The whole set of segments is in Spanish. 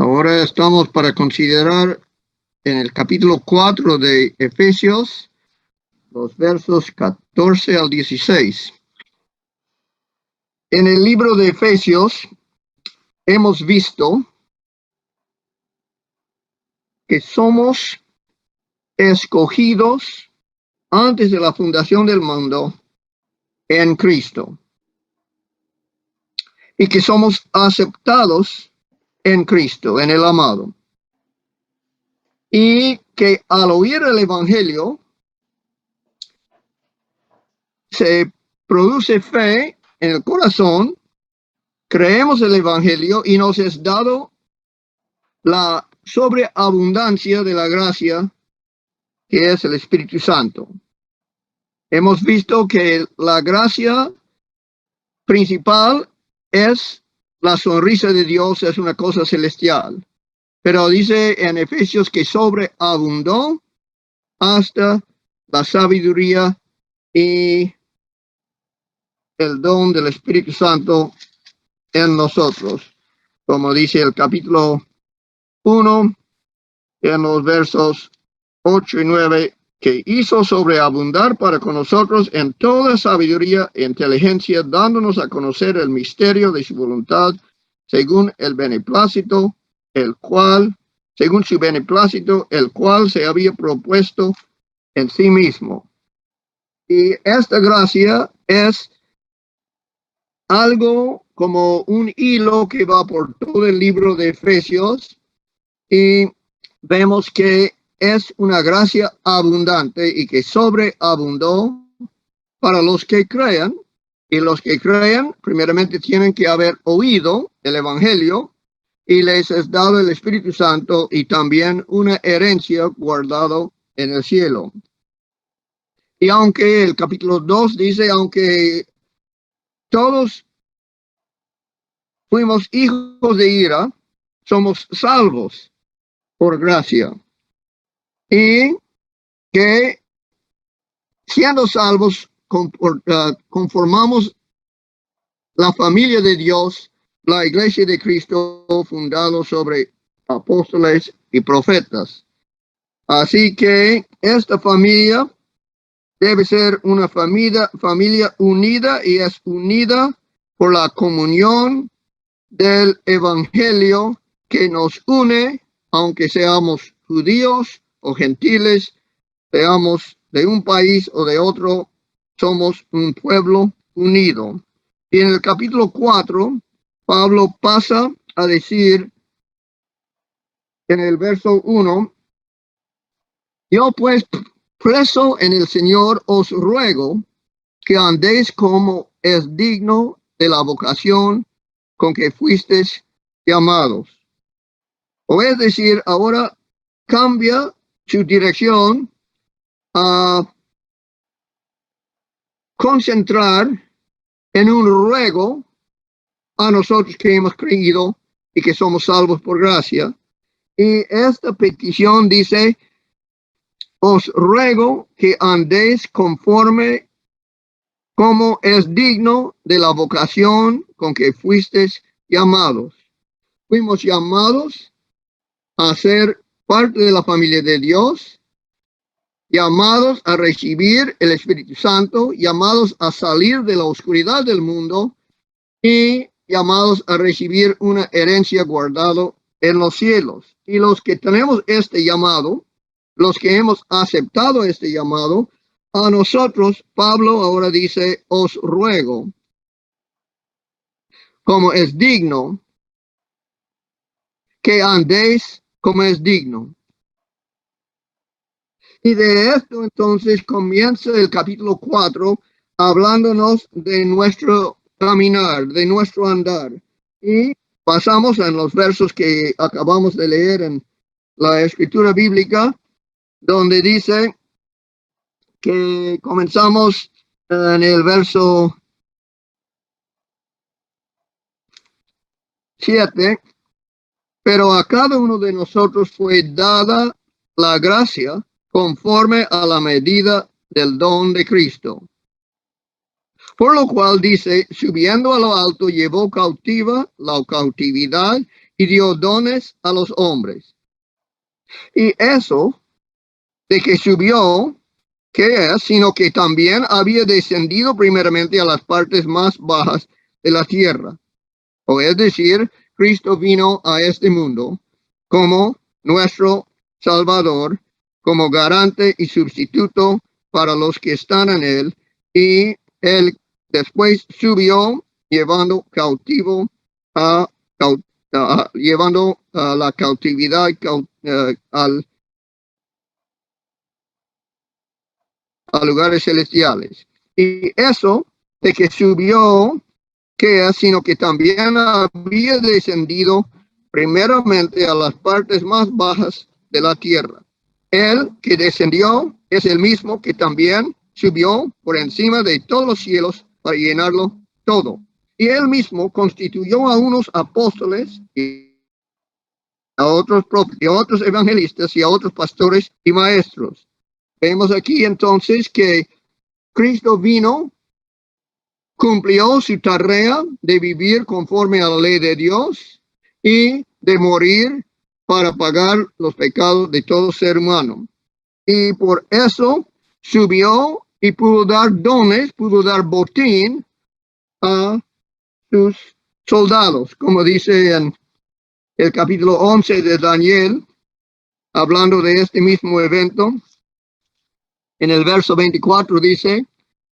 Ahora estamos para considerar en el capítulo 4 de Efesios, los versos 14 al 16. En el libro de Efesios hemos visto que somos escogidos antes de la fundación del mundo en Cristo y que somos aceptados en Cristo, en el amado. Y que al oír el Evangelio se produce fe en el corazón, creemos el Evangelio y nos es dado la sobreabundancia de la gracia que es el Espíritu Santo. Hemos visto que la gracia principal es la sonrisa de Dios, es una cosa celestial. Pero dice en Efesios que sobreabundó hasta la sabiduría y el don del Espíritu Santo en nosotros. Como dice el capítulo 1, en los versos 8 y 9, que hizo sobreabundar para con nosotros en toda sabiduría e inteligencia, dándonos a conocer el misterio de su voluntad, según el beneplácito, según su beneplácito, el cual se había propuesto en sí mismo. Y esta gracia es algo como un hilo que va por todo el libro de Efesios, y vemos que es una gracia abundante y que sobreabundó para los que crean. Y los que crean, primeramente tienen que haber oído el Evangelio y les es dado el Espíritu Santo y también una herencia guardado en el cielo. Y aunque el capítulo 2 dice, aunque todos fuimos hijos de ira, somos salvos por gracia. Y que siendo salvos conformamos la familia de Dios, la iglesia de Cristo, fundado sobre apóstoles y profetas. Así que esta familia debe ser una familia unida, y es unida por la comunión del Evangelio que nos une, aunque seamos judíos o gentiles, seamos de un país o de otro, somos un pueblo unido. Y en el capítulo 4, Pablo pasa a decir en el verso 1, yo pues, preso en el Señor, os ruego que andéis como es digno de la vocación con que fuisteis llamados. O es decir, ahora cambia su dirección a concentrar en un ruego a nosotros que hemos creído y que somos salvos por gracia. Y esta petición dice, os ruego que andéis conforme como es digno de la vocación con que fuisteis llamados. Fuimos llamados a ser parte de la familia de Dios, llamados a recibir el Espíritu Santo, llamados a salir de la oscuridad del mundo y llamados a recibir una herencia guardado en los cielos. Y los que tenemos este llamado, los que hemos aceptado este llamado, a nosotros, Pablo ahora dice, os ruego, como es digno, que andéis como es digno. Y de esto entonces comienza el capítulo 4, hablándonos de nuestro caminar, de nuestro andar. Y pasamos en los versos que acabamos de leer en la escritura bíblica, donde dice que comenzamos en el verso 7, pero a cada uno de nosotros fue dada la gracia conforme a la medida del don de Cristo. Por lo cual dice, subiendo a lo alto, llevó cautiva la cautividad y dio dones a los hombres. Y eso de que subió, ¿qué es? Sino que también había descendido primeramente a las partes más bajas de la tierra. O es decir, Cristo vino a este mundo como nuestro Salvador, como garante y sustituto para los que están en él, y él después subió llevando cautivo llevando a la cautividad a lugares celestiales. Y eso de que subió, que es, sino que también había descendido primeramente a las partes más bajas de la tierra. Él que descendió es el mismo que también subió por encima de todos los cielos para llenarlo todo. Y él mismo constituyó a unos apóstoles y a otros evangelistas y a otros pastores y maestros. Vemos aquí entonces que Cristo vino, cumplió su tarea de vivir conforme a la ley de Dios y de morir para pagar los pecados de todo ser humano. Y por eso subió y pudo dar dones, pudo dar botín a sus soldados, como dice en el capítulo 11 de Daniel, hablando de este mismo evento. En el verso 24 dice: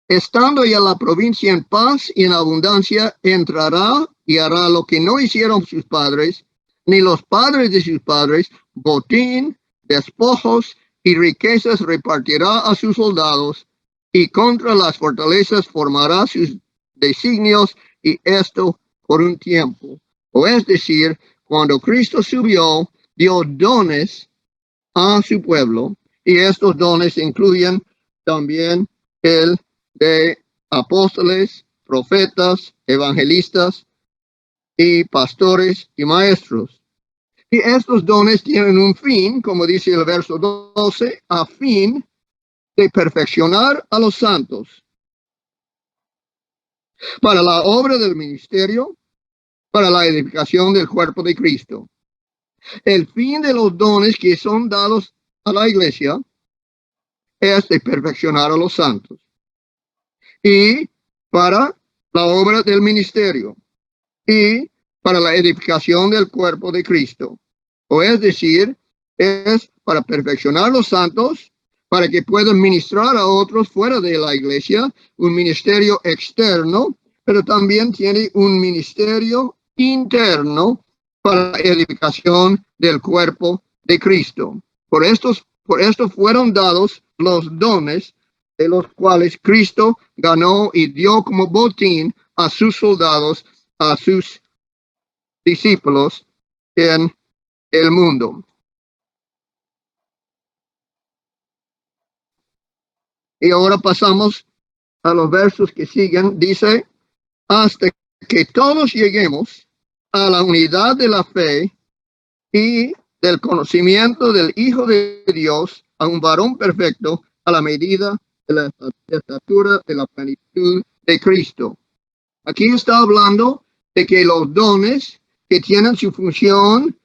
estando ya la provincia en paz y en abundancia, entrará y hará lo que no hicieron sus padres, ni los padres de sus padres, botín, despojos y riquezas repartirá a sus soldados, y contra las fortalezas formará sus designios, y esto por un tiempo. O es decir, cuando Cristo subió, dio dones a su pueblo, y estos dones incluyen también el de apóstoles, profetas, evangelistas y pastores y maestros. Y estos dones tienen un fin, como dice el verso 12, a fin de perfeccionar a los santos para la obra del ministerio, para la edificación del cuerpo de Cristo. El fin de los dones que son dados a la iglesia es de perfeccionar a los santos y para la obra del ministerio y para la edificación del cuerpo de Cristo. O es decir, es para perfeccionar los santos, para que puedan ministrar a otros fuera de la iglesia, un ministerio externo, pero también tiene un ministerio interno para la edificación del cuerpo de Cristo. Por esto fueron dados los dones de los cuales Cristo ganó y dio como botín a sus soldados, a sus discípulos en el mundo. Y ahora pasamos a los versos que siguen. Dice: hasta que todos lleguemos a la unidad de la fe y del conocimiento del Hijo de Dios, a un varón perfecto, a la medida de la estatura de la plenitud de Cristo. Aquí está hablando de que los dones que tienen su función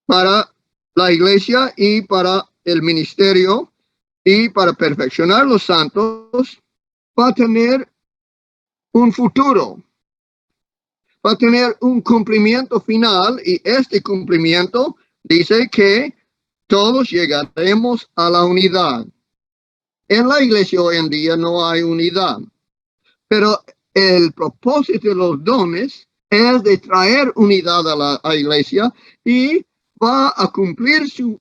para la iglesia y para el ministerio y para perfeccionar los santos, va a tener un futuro, va a tener un cumplimiento final, y este cumplimiento dice que todos llegaremos a la unidad. En la iglesia hoy en día no hay unidad, pero el propósito de los dones es de traer unidad a la iglesia, y va a cumplir su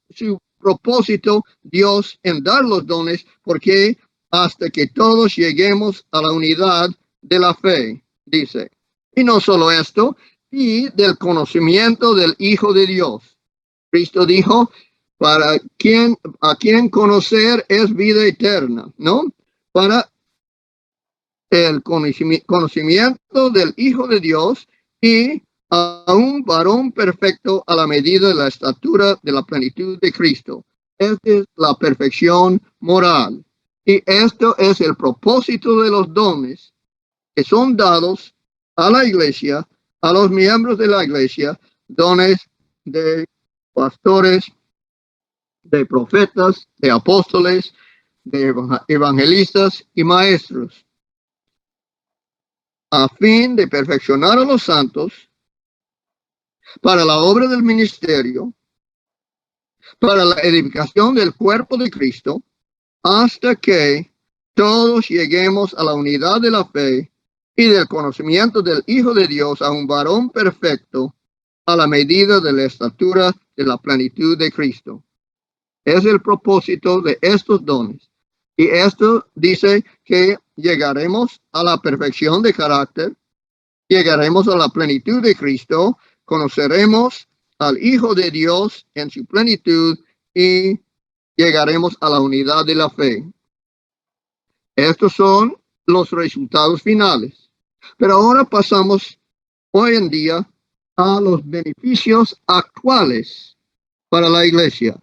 propósito Dios en dar los dones, porque hasta que todos lleguemos a la unidad de la fe, dice. Y no solo esto, y del conocimiento del Hijo de Dios. Cristo dijo: a quien conocer es vida eterna, ¿no? Para el conocimiento del Hijo de Dios y a un varón perfecto a la medida de la estatura de la plenitud de Cristo. Esta es la perfección moral. Y esto es el propósito de los dones que son dados a la iglesia a los miembros de la iglesia dones de pastores, de profetas, de apóstoles, de evangelistas y maestros, a fin de perfeccionar a los santos para la obra del ministerio, para la edificación del cuerpo de Cristo, hasta que todos lleguemos a la unidad de la fe y del conocimiento del Hijo de Dios, a un varón perfecto, a la medida de la estatura de la plenitud de Cristo. Es el propósito de estos dones. Y esto dice que llegaremos a la perfección de carácter, llegaremos a la plenitud de Cristo, conoceremos al Hijo de Dios en su plenitud y llegaremos a la unidad de la fe. Estos son los resultados finales. Pero ahora pasamos hoy en día a los beneficios actuales para la iglesia.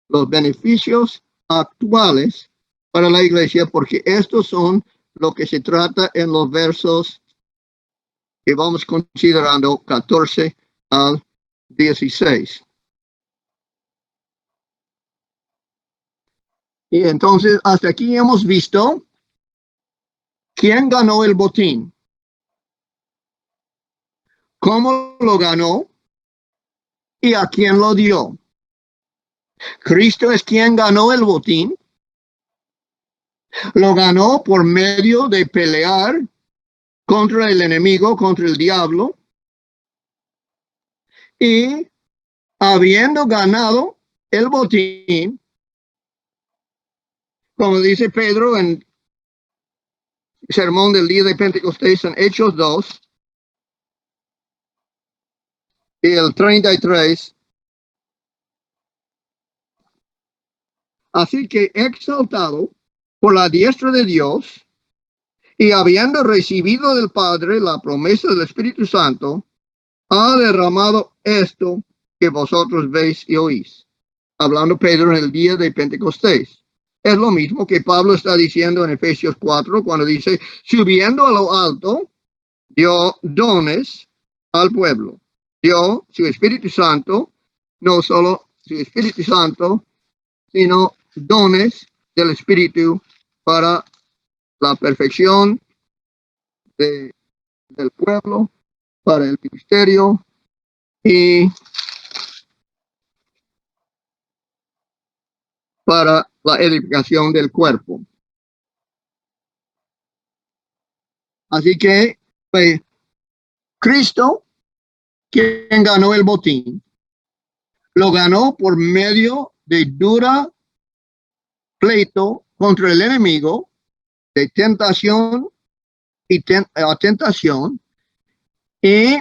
Los beneficios actuales para la iglesia, porque estos son lo que se trata en los versos que vamos considerando 14 al 16. Y entonces, hasta aquí hemos visto quién ganó el botín, cómo lo ganó y a quién lo dio. Cristo es quien ganó el botín. Lo ganó por medio de pelear contra el enemigo, contra el diablo. Y habiendo ganado el botín, como dice Pedro en el sermón del día de Pentecostés en Hechos 2 y el 33, así que exaltado por la diestra de Dios y habiendo recibido del Padre la promesa del Espíritu Santo, ha derramado esto que vosotros veis y oís. Hablando Pedro en el día de Pentecostés. Es lo mismo que Pablo está diciendo en Efesios 4 cuando dice, subiendo a lo alto, dio dones al pueblo. Dio su Espíritu Santo, no solo su Espíritu Santo, sino dones del Espíritu para la perfección del pueblo, para el ministerio y para la edificación del cuerpo. Así que fue Cristo quien ganó el botín. Lo ganó por medio de dura pleito contra el enemigo, de tentación y tentación, y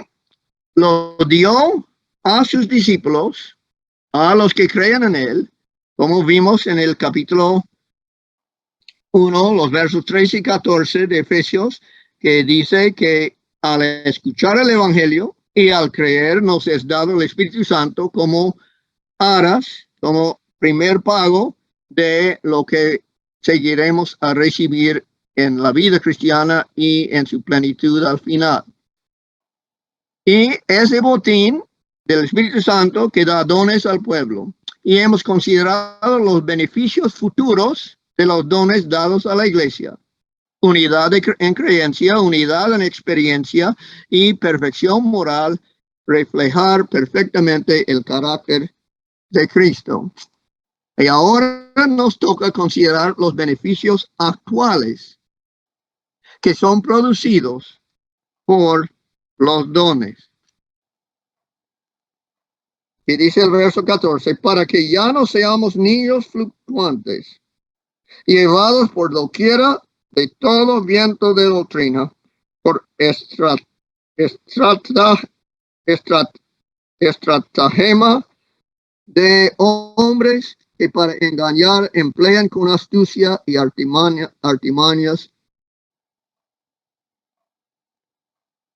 lo dio a sus discípulos, a los que crean en él, como vimos en el capítulo 1, los versos 13 y 14 de Efesios, que dice que al escuchar el Evangelio y al creer nos es dado el Espíritu Santo como aras, como primer pago de lo que seguiremos a recibir en la vida cristiana y en su plenitud al final. Y ese botín del Espíritu Santo que da dones al pueblo. Y hemos considerado los beneficios futuros de los dones dados a la iglesia. Unidad en creencia, unidad en experiencia y perfección moral, reflejar perfectamente el carácter de Cristo. Y ahora nos toca considerar los beneficios actuales que son producidos por los dones. Y dice el verso 14, para que ya no seamos niños fluctuantes, llevados por doquiera de todo viento de doctrina, por estratagema de hombres que para engañar emplean con astucia y artimañas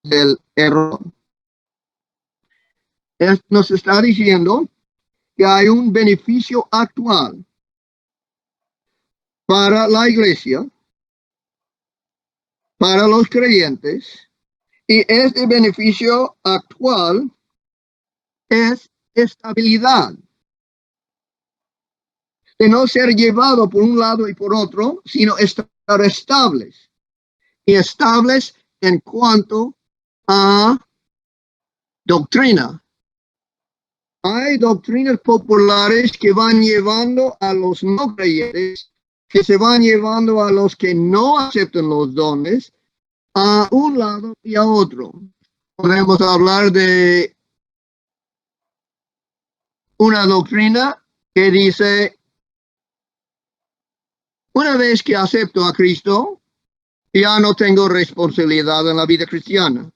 del error. Nos está diciendo que hay un beneficio actual para la iglesia, para los creyentes, Y este beneficio actual es estabilidad. De no ser llevado por un lado y por otro, sino estar estables. Y estables en cuanto a doctrina. Hay doctrinas populares que van llevando a los no creyentes, que se van llevando a los que no aceptan los dones, a un lado y a otro. Podemos hablar de una doctrina que dice, una vez que acepto a Cristo, ya no tengo responsabilidad en la vida cristiana.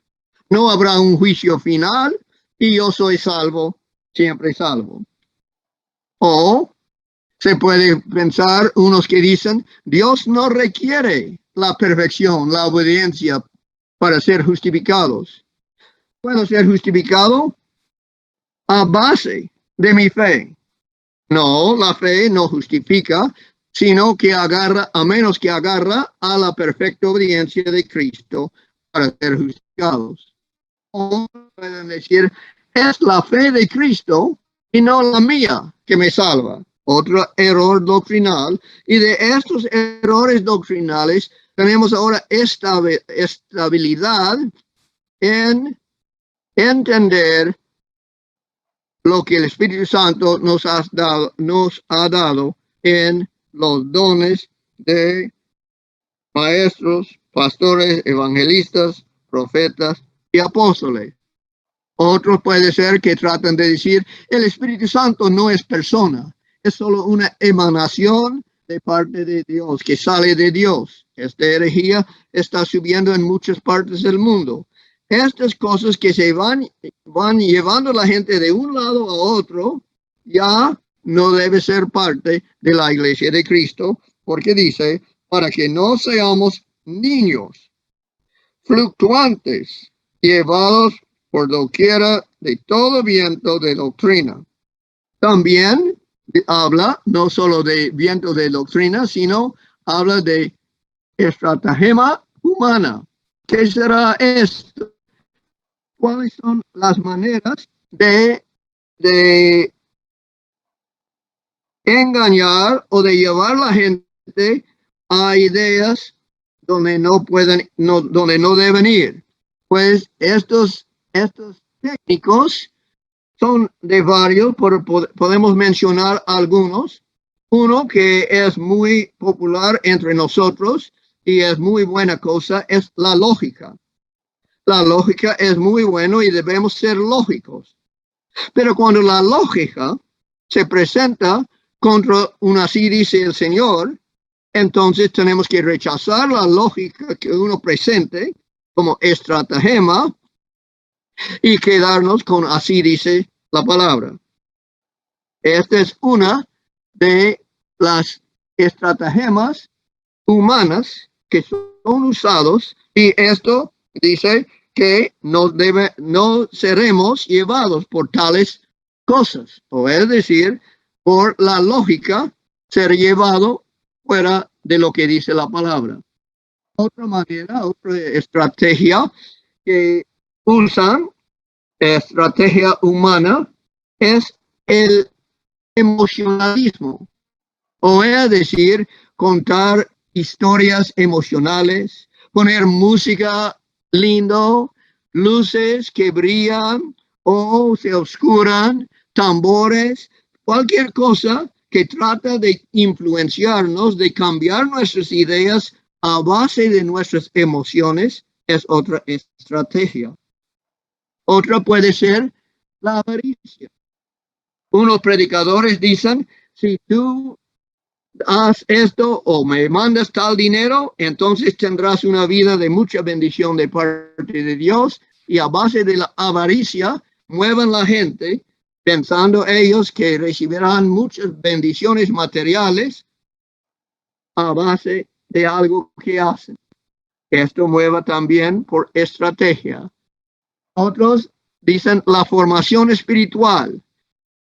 No habrá un juicio final y yo soy salvo, siempre salvo. O se puede pensar unos que dicen, Dios no requiere la perfección, la obediencia para ser justificados. Puedo ser justificado a base de mi fe. No, la fe no justifica, sino que agarra, a menos que agarra a la perfecta obediencia de Cristo para ser justificados. O pueden decir, es la fe de Cristo y no la mía que me salva. Otro error doctrinal. Y de estos errores doctrinales tenemos ahora estabilidad en entender lo que el Espíritu Santo nos ha dado en los dones de maestros, pastores, evangelistas, profetas y apóstoles. Otros puede ser que tratan de decir, el Espíritu Santo no es persona, es solo una emanación de parte de Dios, que sale de Dios. Esta herejía está subiendo en muchas partes del mundo. Estas cosas que se van llevando a la gente de un lado a otro, ya no debe ser parte de la iglesia de Cristo, porque dice, para que no seamos niños fluctuantes, llevados por doquiera de todo viento de doctrina. También habla no solo de viento de doctrina, sino habla de estratagema humana. ¿Qué será esto? ¿Cuáles son las maneras de engañar o de llevar a la gente a ideas donde no pueden, donde no deben ir? Pues estos técnicos son de varios, podemos mencionar algunos. Uno que es muy popular entre nosotros y es muy buena cosa es la lógica. La lógica es muy bueno y debemos ser lógicos. Pero cuando la lógica se presenta contra un así dice el Señor, entonces tenemos que rechazar la lógica que uno presente como estratagema y quedarnos con así dice la palabra. Esta es una de las estratagemas humanas que son usados, y esto dice que no seremos llevados por tales cosas, o es decir, por la lógica ser llevado fuera de lo que dice la palabra. Otra manera, otra estrategia que usan, estrategia humana, es el emocionalismo, o es decir, contar historias emocionales, poner música lindo, luces que brillan o se oscuran, tambores, cualquier cosa que trata de influenciarnos, de cambiar nuestras ideas a base de nuestras emociones, es otra estrategia. Otra puede ser la avaricia. Unos predicadores dicen, si tú haz esto o me mandas tal dinero, entonces tendrás una vida de mucha bendición de parte de Dios, y a base de la avaricia mueven la gente pensando ellos que recibirán muchas bendiciones materiales a base de algo que hacen. Esto mueve también por estrategia. Otros dicen la formación espiritual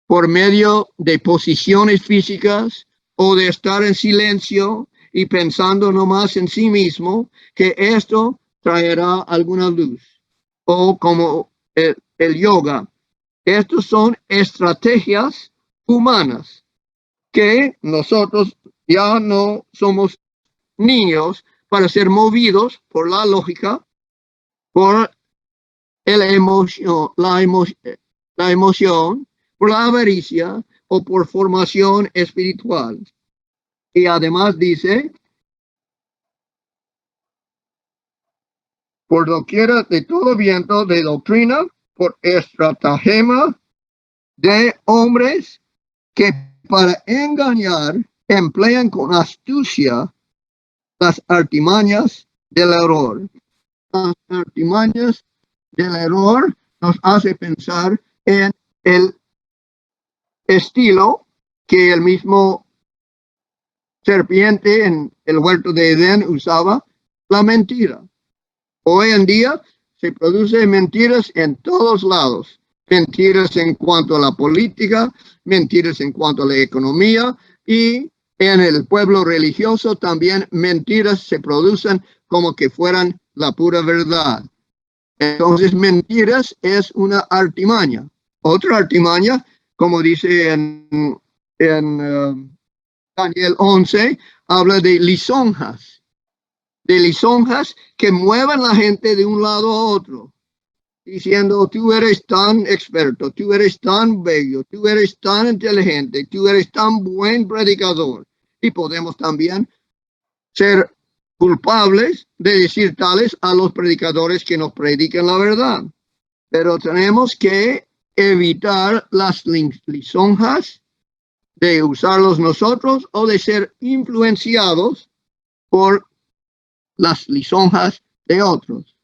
por medio de posiciones físicas o de estar en silencio y pensando nomás en sí mismo, que esto traerá alguna luz. o como el yoga. Estos son estrategias humanas que nosotros ya no somos niños para ser movidos por la lógica, por la emoción, por la avaricia o por formación espiritual. Y además dice, por doquiera de todo viento de doctrina, por estratagema de hombres que para engañar emplean con astucia las artimañas del error. Las artimañas del error nos hace pensar en el estilo que el mismo serpiente en el huerto de Edén usaba, la mentira. Hoy en día se producen mentiras en todos lados. Mentiras en cuanto a la política, mentiras en cuanto a la economía, y en el pueblo religioso también mentiras se producen como que fueran la pura verdad. Entonces, mentiras es una artimaña. Otra artimaña, como dice en Daniel 11, habla de lisonjas que muevan la gente de un lado a otro, diciendo, tú eres tan experto, tú eres tan bello, tú eres tan inteligente, tú eres tan buen predicador. Y podemos también ser culpables de decir tales a los predicadores que nos predican la verdad. Pero tenemos que evitar las lisonjas de usarlos nosotros o de ser influenciados por las lisonjas de otros.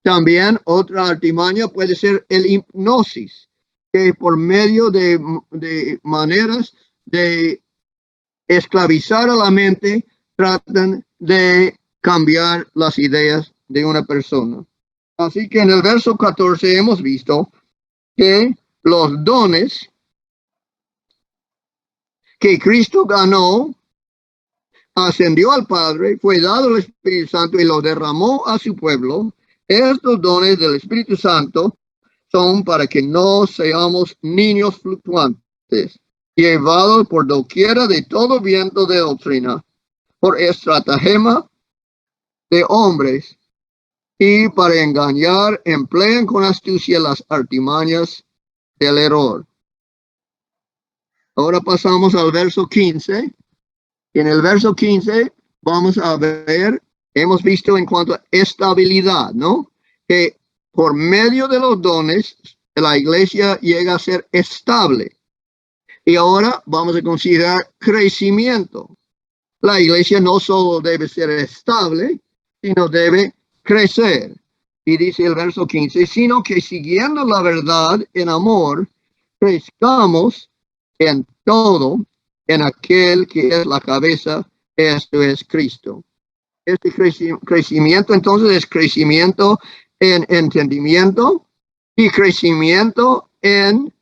También otra artimaña puede ser el hipnosis, que por medio de maneras de esclavizar a la mente tratan de cambiar las ideas de una persona. Así que en el verso 14 hemos visto que los dones que Cristo ganó, ascendió al Padre, fue dado el Espíritu Santo y lo derramó a su pueblo. Estos dones del Espíritu Santo son para que no seamos niños fluctuantes, llevados por doquiera de todo viento de doctrina, por estratagema de hombres, y para engañar emplean con astucia las artimañas del error. Ahora pasamos al verso 15. En el verso 15 vamos a ver, hemos visto en cuanto a estabilidad, ¿no? Que por medio de los dones la iglesia llega a ser estable. Y ahora vamos a considerar crecimiento. La iglesia no solo debe ser estable, sino debe crecer. Y dice el verso 15, sino que siguiendo la verdad en amor, crezcamos en todo en aquel que es la cabeza, esto es Cristo. Este crecimiento entonces es crecimiento en entendimiento y crecimiento en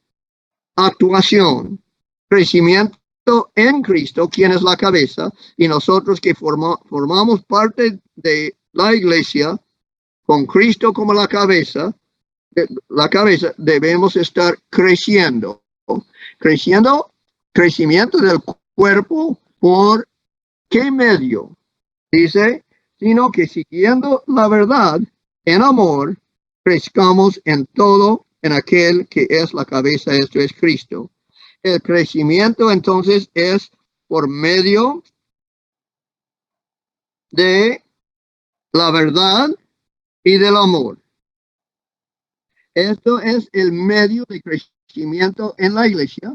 actuación. Crecimiento en Cristo, quien es la cabeza, y nosotros que formamos parte de la iglesia, con Cristo como la cabeza debemos estar creciendo. Crecimiento del cuerpo, ¿por qué medio? Dice, sino que siguiendo la verdad en amor, crezcamos en todo en aquel que es la cabeza, esto es Cristo. El crecimiento entonces es por medio de la verdad y del amor. Esto es el medio de crecimiento en la iglesia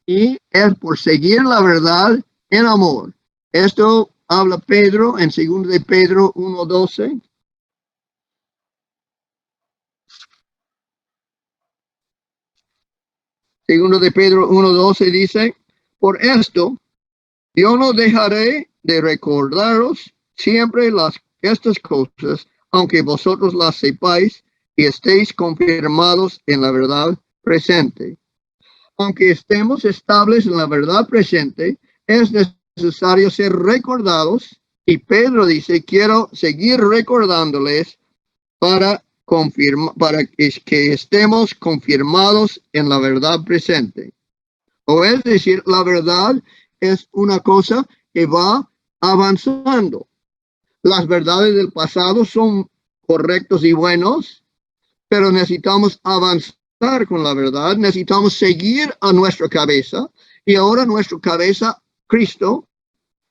y es por seguir la verdad en amor. Esto habla Pedro en 2 de Pedro 1:12. Segundo de Pedro 1:12 dice, por esto yo no dejaré de recordaros siempre estas cosas, aunque vosotros las sepáis y estéis confirmados en la verdad presente. Aunque estemos estables en la verdad presente, es necesario ser recordados, y Pedro dice, quiero seguir recordándoles para para que estemos confirmados en la verdad presente. O es decir, la verdad es una cosa que va avanzando. Las verdades del pasado son correctos y buenos, pero necesitamos avanzar con la verdad, necesitamos seguir a nuestra cabeza, y ahora nuestra cabeza, Cristo,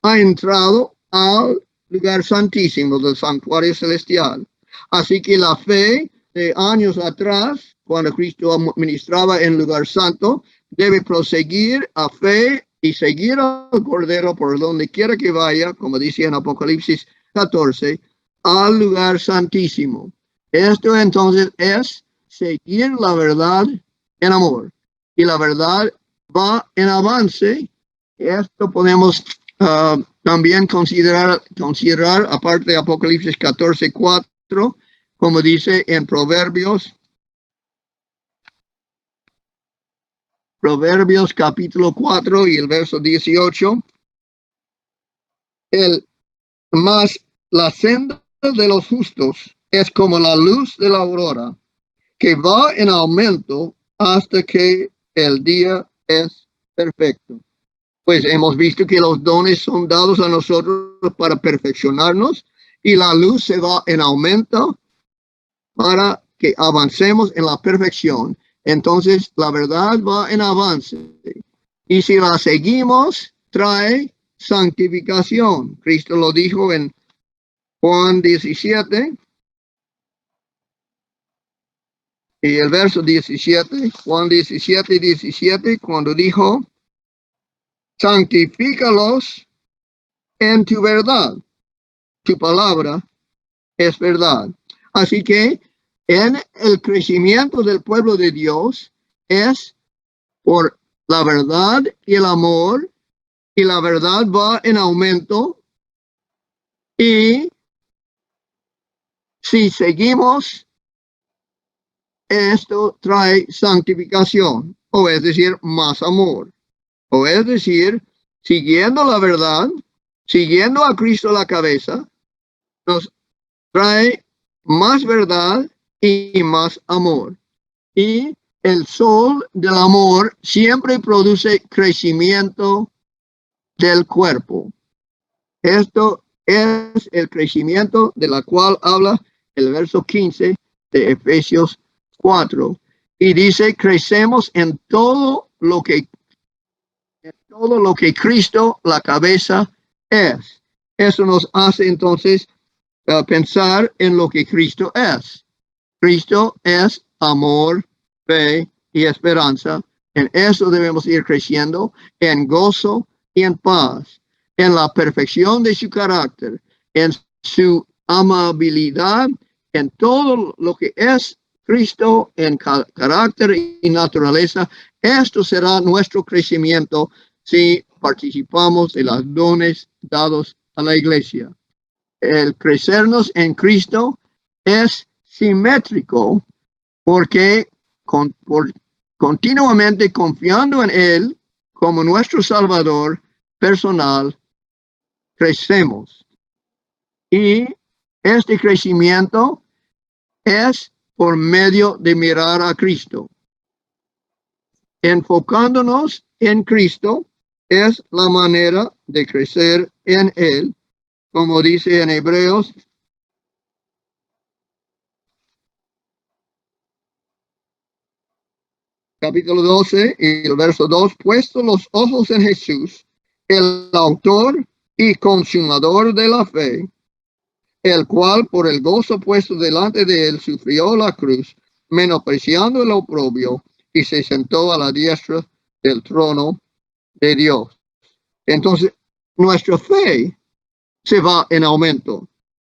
ha entrado al lugar santísimo del santuario celestial. Así que la fe de años atrás, cuando Cristo ministraba en lugar santo, debe proseguir a fe y seguir al Cordero por donde quiera que vaya, como dice en Apocalipsis 14, al lugar santísimo. Esto entonces es seguir la verdad en amor. Y la verdad va en avance. Esto podemos también considerar, aparte de Apocalipsis 14:4, como dice en Proverbios capítulo 4 y el verso 18, más la senda de los justos es como la luz de la aurora, que va en aumento hasta que el día es perfecto. Pues hemos visto que los dones son dados a nosotros para perfeccionarnos, y la luz se va en aumento para que avancemos en la perfección. Entonces la verdad va en avance, y si la seguimos trae santificación. Cristo lo dijo en Juan 17 y el verso 17, Juan 17:17, cuando dijo: santifícalos en tu verdad, tu palabra es verdad. Así que en el crecimiento del pueblo de Dios es por la verdad y el amor, y la verdad va en aumento, y si seguimos, esto trae santificación, o es decir, más amor, o es decir, siguiendo la verdad, siguiendo a Cristo la cabeza, nos trae más verdad y más amor. Y el sol del amor siempre produce crecimiento del cuerpo. Esto es el crecimiento de la cual habla el verso 15 de Efesios 4. Y dice: crecemos en todo lo que Cristo, la cabeza, es. Eso nos hace entonces pensar en lo que Cristo es. Cristo es amor, fe y esperanza. En eso debemos ir creciendo, en gozo y en paz, en la perfección de su carácter, en su amabilidad, en todo lo que es Cristo en carácter y naturaleza. Esto será nuestro crecimiento si participamos de los dones dados a la iglesia. El crecernos en Cristo es simétrico, porque continuamente confiando en Él como nuestro Salvador personal, crecemos. Y este crecimiento es por medio de mirar a Cristo. Enfocándonos en Cristo es la manera de crecer en Él, como dice en Hebreos capítulo 12 y el verso 2, puesto los ojos en Jesús, el autor y consumador de la fe, el cual por el gozo puesto delante de él sufrió la cruz, menospreciando el oprobio, y se sentó a la diestra del trono de Dios. Entonces, nuestra fe se va en aumento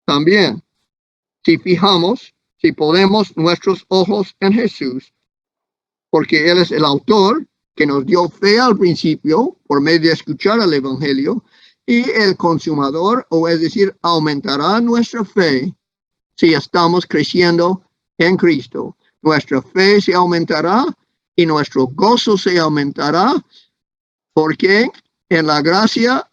también. Si fijamos, si ponemos nuestros ojos en Jesús, porque Él es el autor que nos dio fe al principio por medio de escuchar el Evangelio, y el consumador, o es decir, aumentará nuestra fe si estamos creciendo en Cristo. Nuestra fe se aumentará y nuestro gozo se aumentará, porque en la gracia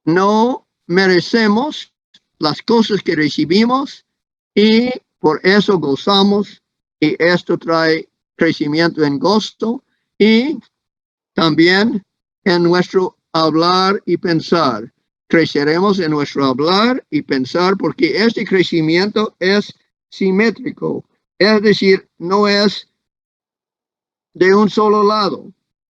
no merecemos las cosas que recibimos, y por eso gozamos, y esto trae crecimiento en gozo y también en nuestro hablar y pensar. Creceremos en nuestro hablar y pensar porque este crecimiento es simétrico, es decir, no es de un solo lado,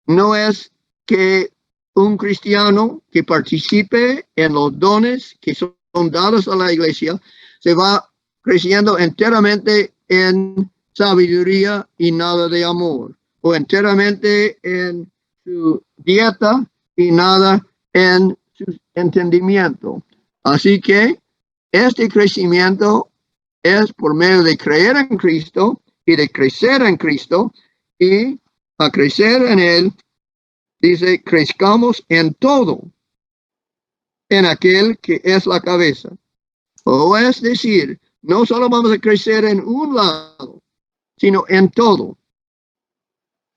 no es que un cristiano que participe en los dones que son dados a la iglesia se va creciendo enteramente en sabiduría y nada de amor, o enteramente en su dieta y nada en su entendimiento. Así que este crecimiento es por medio de creer en Cristo y de crecer en Cristo, y a crecer en Él, dice, crezcamos en todo, en aquel que es la cabeza. O es decir, no solo vamos a crecer en un lado, sino en todo.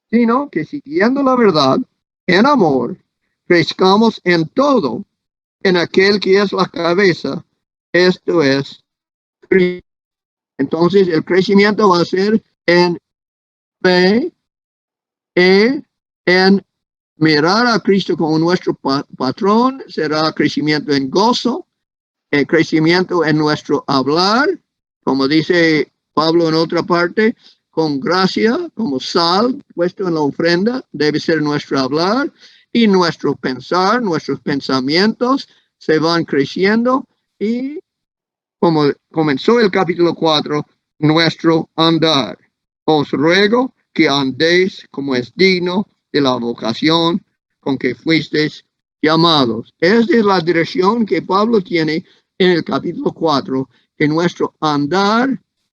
Sino que siguiendo la verdad, en amor, crezcamos en todo, en aquel que es la cabeza, esto es Cristo. Entonces el crecimiento va a ser en fe, en mirar a Cristo como nuestro patrón, será crecimiento en gozo, el crecimiento en nuestro hablar, como dice Pablo en otra parte, con gracia, como sal puesto en la ofrenda, debe ser nuestro hablar, y nuestro pensar, nuestros pensamientos se van creciendo, y como comenzó el capítulo 4, nuestro andar. Os ruego que andéis como es digno de la vocación con que fuisteis llamados. Esta es la dirección que Pablo tiene en el capítulo 4, que nuestro andar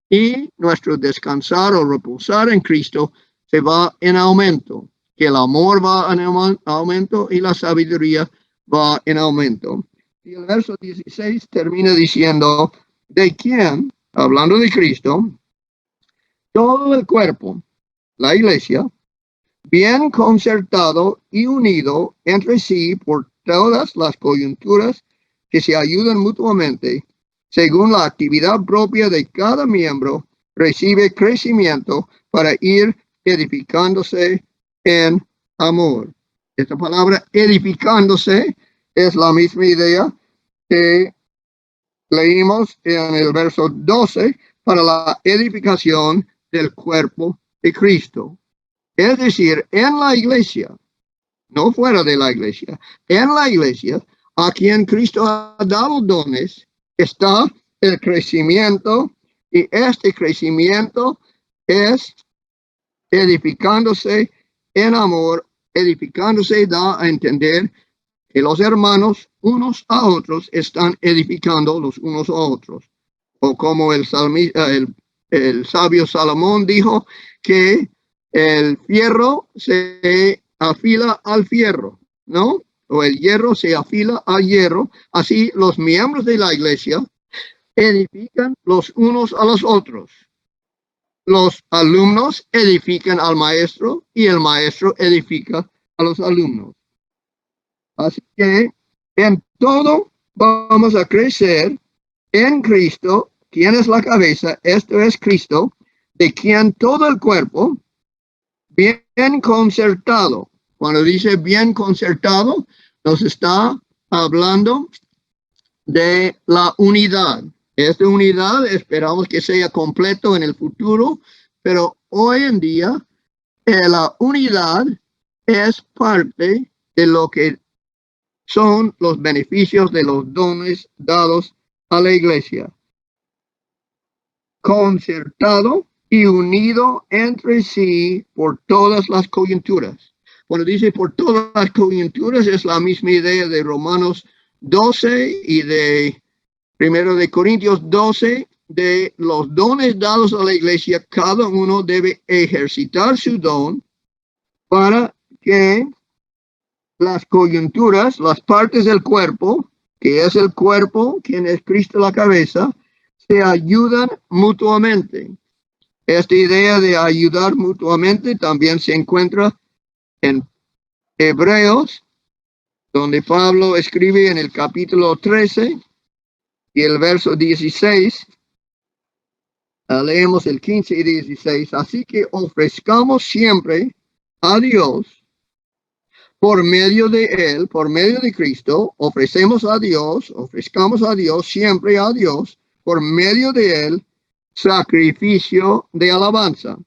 y nuestro descansar o reposar en Cristo se va en aumento, que el amor va en aumento y la sabiduría va en aumento. Y el verso 16 termina diciendo, de quién, hablando de Cristo, todo el cuerpo, la iglesia, bien concertado y unido entre sí por todas las coyunturas que se ayudan mutuamente, según la actividad propia de cada miembro, recibe crecimiento para ir edificándose en amor. Esta palabra edificándose es la misma idea que leímos en el verso 12 para la edificación del cuerpo de Cristo. Es decir, en la iglesia, no fuera de la iglesia, en la iglesia, a quien Cristo ha dado dones, está el crecimiento, y este crecimiento es edificándose en amor. Edificándose da a entender que los hermanos unos a otros están edificando los unos a otros. O como el sabio Salomón dijo, que el fierro se afila al fierro, ¿no? O el hierro se afila al hierro. Así los miembros de la iglesia edifican los unos a los otros. Los alumnos edifican al maestro y el maestro edifica a los alumnos. Así que en todo vamos a crecer en Cristo, quien es la cabeza, esto es Cristo, de quien todo el cuerpo, bien concertado. Cuando dice bien concertado, nos está hablando de la unidad. Esta unidad esperamos que sea completo en el futuro, pero hoy en día la unidad es parte de lo que son los beneficios de los dones dados a la iglesia. Concertado y unido entre sí por todas las coyunturas. Cuando dice por todas las coyunturas, es la misma idea de Romanos 12 y de 1 de Corintios 12, de los dones dados a la iglesia. Cada uno debe ejercitar su don para que las coyunturas, las partes del cuerpo, que es el cuerpo, quien es Cristo la cabeza, se ayudan mutuamente. Esta idea de ayudar mutuamente también se encuentra en Hebreos, donde Pablo escribe en el capítulo 13 y el verso 16, Leemos el 15 y 16. Así que ofrezcamos siempre a Dios por medio de Él, por medio de Cristo, ofrecemos a Dios, ofrezcamos a Dios, siempre a Dios, por medio de Él, sacrificio de alabanza.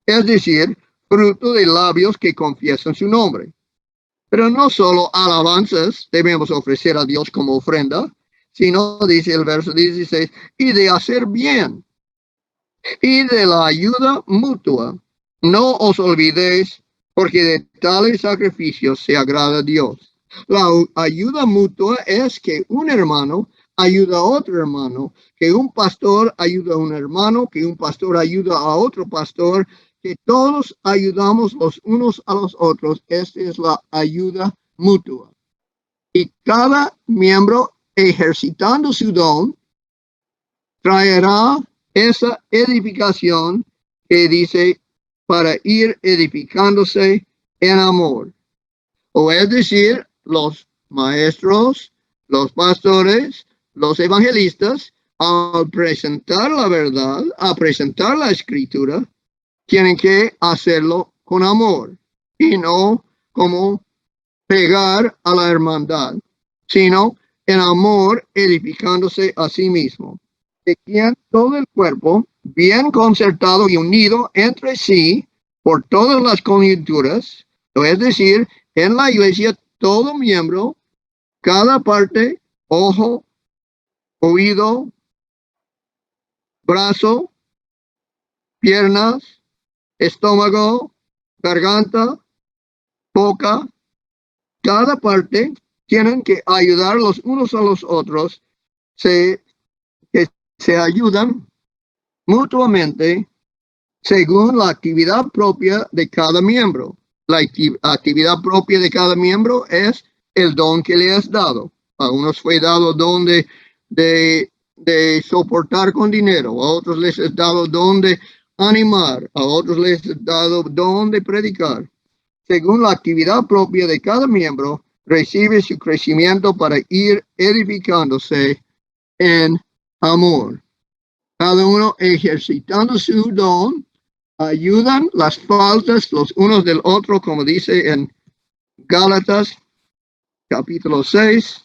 Es decir, fruto de labios que confiesan su nombre. Pero no solo alabanzas debemos ofrecer a Dios como ofrenda, sino, dice el verso 16, y de hacer bien, y de la ayuda mutua. No os olvidéis, porque de tales sacrificios se agrada a Dios. La ayuda mutua es que un hermano ayuda a otro hermano, que un pastor ayuda a un hermano, que un pastor ayuda a otro pastor, que todos ayudamos los unos a los otros. Esta es la ayuda mutua. Y cada miembro ejercitando su don traerá esa edificación que dice para ir edificándose en amor. O es decir, los maestros, los pastores, los evangelistas, al presentar la verdad, a presentar la escritura, tienen que hacerlo con amor y no como pegar a la hermandad, sino en amor edificándose a sí mismo. De quien todo el cuerpo, bien concertado y unido entre sí por todas las coyunturas, es decir, en la iglesia todo miembro, cada parte, ojo, oído, brazo, piernas, estómago, garganta, boca, cada parte tienen que ayudar los unos a los otros, que se ayudan mutuamente según la actividad propia de cada miembro. La actividad propia de cada miembro es el don que le has dado. A unos fue dado don de soportar con dinero, a otros les has dado don de animar, a otros les has dado don de predicar. Según la actividad propia de cada miembro, recibe su crecimiento para ir edificándose en amor. Cada uno ejercitando su don, ayudan las faltas los unos del otro, como dice en Gálatas capítulo 6,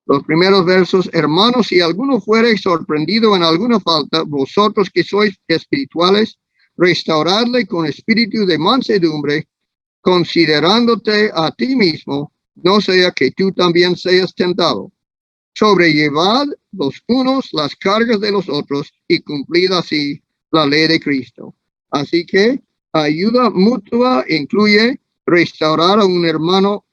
los primeros versos. Hermanos, si alguno fuere sorprendido en alguna falta, vosotros que sois espirituales, restauradle con espíritu de mansedumbre, considerándote a ti mismo, no sea que tú también seas tentado. Sobrellevad los unos las cargas de los otros y cumplid así la ley de Cristo. Así que ayuda mutua incluye restaurar a un hermano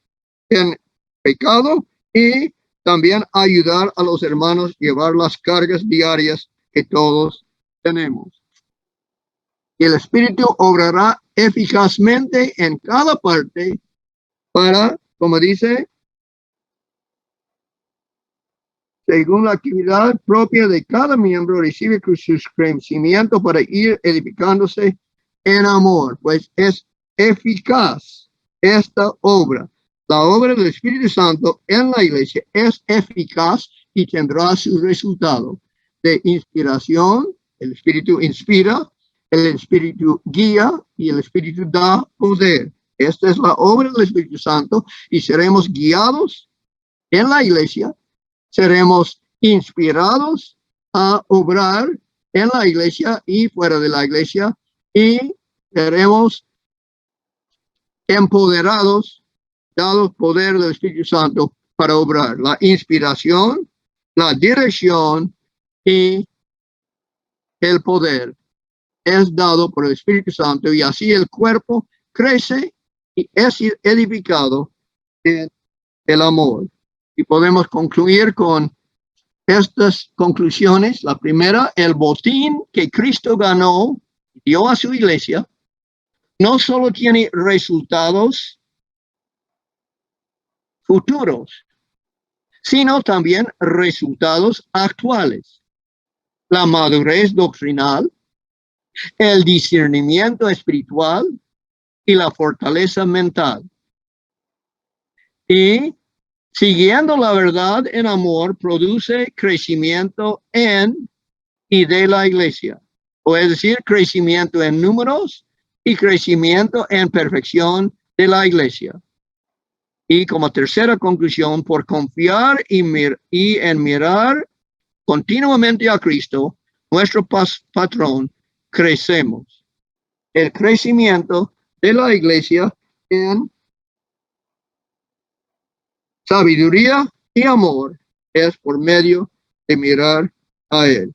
en pecado y también ayudar a los hermanos a llevar las cargas diarias que todos tenemos. Y el Espíritu obrará eficazmente en cada parte para, como dice, según la actividad propia de cada miembro, recibe su crecimiento para ir edificándose en amor, pues es eficaz esta obra. La obra del Espíritu Santo en la iglesia es eficaz y tendrá su resultado de inspiración. El Espíritu inspira, el Espíritu guía y el Espíritu da poder. Esta es la obra del Espíritu Santo y seremos guiados en la iglesia. Seremos inspirados a obrar en la iglesia y fuera de la iglesia y seremos empoderados, dados poder del Espíritu Santo para obrar. La inspiración, la dirección y el poder es dado por el Espíritu Santo y así el cuerpo crece y es edificado en el amor. Y podemos concluir con estas conclusiones. La primera, el botín que Cristo ganó, dio a su iglesia, no solo tiene resultados futuros, sino también resultados actuales. La madurez doctrinal, el discernimiento espiritual y la fortaleza mental. Y siguiendo la verdad en amor produce crecimiento en y de la iglesia. O es decir, crecimiento en números y crecimiento en perfección de la iglesia. Y como tercera conclusión, por confiar y en mirar continuamente a Cristo, nuestro patrón, crecemos. El crecimiento de la iglesia en sabiduría y amor es por medio de mirar a Él.